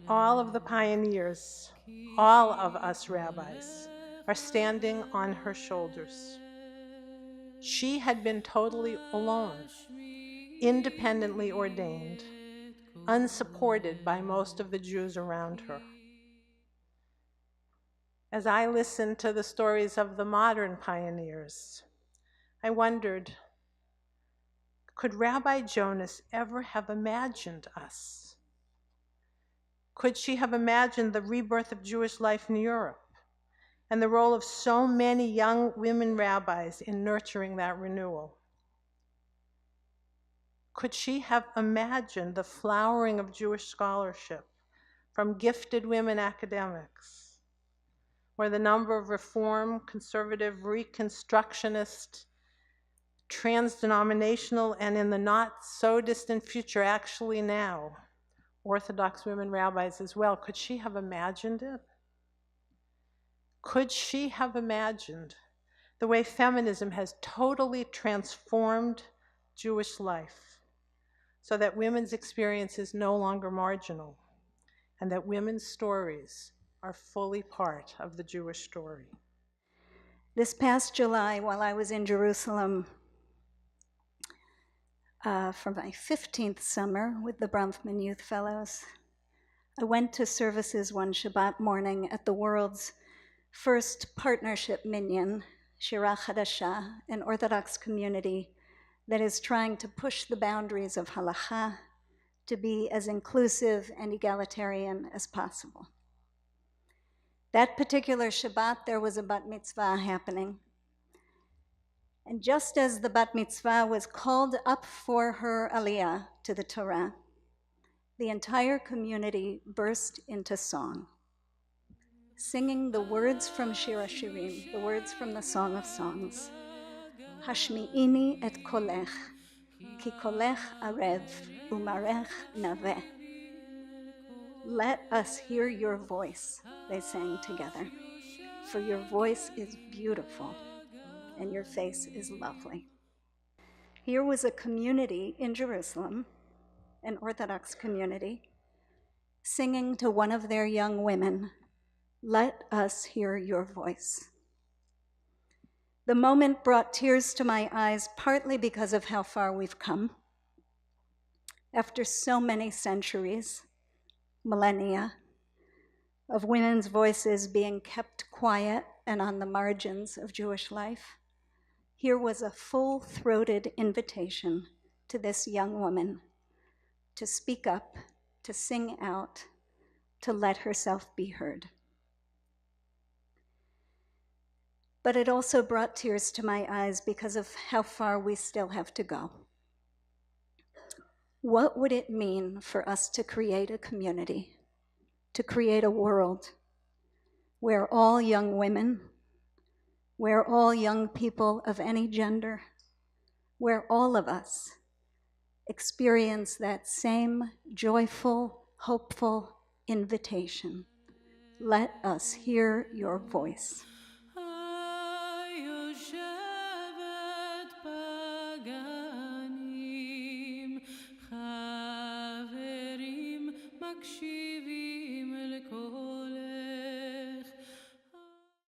All of the pioneers, all of us rabbis, are standing on her shoulders. She had been totally alone, independently ordained, unsupported by most of the Jews around her. As I listened to the stories of the modern pioneers, I wondered, could Rabbi Jonas ever have imagined us? Could she have imagined the rebirth of Jewish life in Europe and the role of so many young women rabbis in nurturing that renewal? Could she have imagined the flowering of Jewish scholarship from gifted women academics, where the number of Reform, conservative, Reconstructionist, trans-denominational, and in the not-so-distant future, actually now, Orthodox women rabbis as well, could she have imagined it? Could she have imagined the way feminism has totally transformed Jewish life so that women's experience is no longer marginal and that women's stories are fully part of the Jewish story? This past July, while I was in Jerusalem for my 15th summer with the Bronfman Youth Fellows, I went to services one Shabbat morning at the world's first partnership minyan, Shira Chadasha, an Orthodox community that is trying to push the boundaries of halacha to be as inclusive and egalitarian as possible. That particular Shabbat, there was a bat mitzvah happening. And just as the bat mitzvah was called up for her aliyah to the Torah, the entire community burst into song, singing the words from Shir HaShirim, the words from the Song of Songs. Hashmi'ni et kolech, ki kolech arev umarech naveh. Let us hear your voice, they sang together, for your voice is beautiful and your face is lovely. Here was a community in Jerusalem, an Orthodox community, singing to one of their young women, let us hear your voice. The moment brought tears to my eyes, partly because of how far we've come. After so many centuries, millennia, of women's voices being kept quiet and on the margins of Jewish life, here was a full-throated invitation to this young woman to speak up, to sing out, to let herself be heard. But it also brought tears to my eyes because of how far we still have to go. What would it mean for us to create a community, to create a world where all young women, where all young people of any gender, where all of us experience that same joyful, hopeful invitation? Let us hear your voice.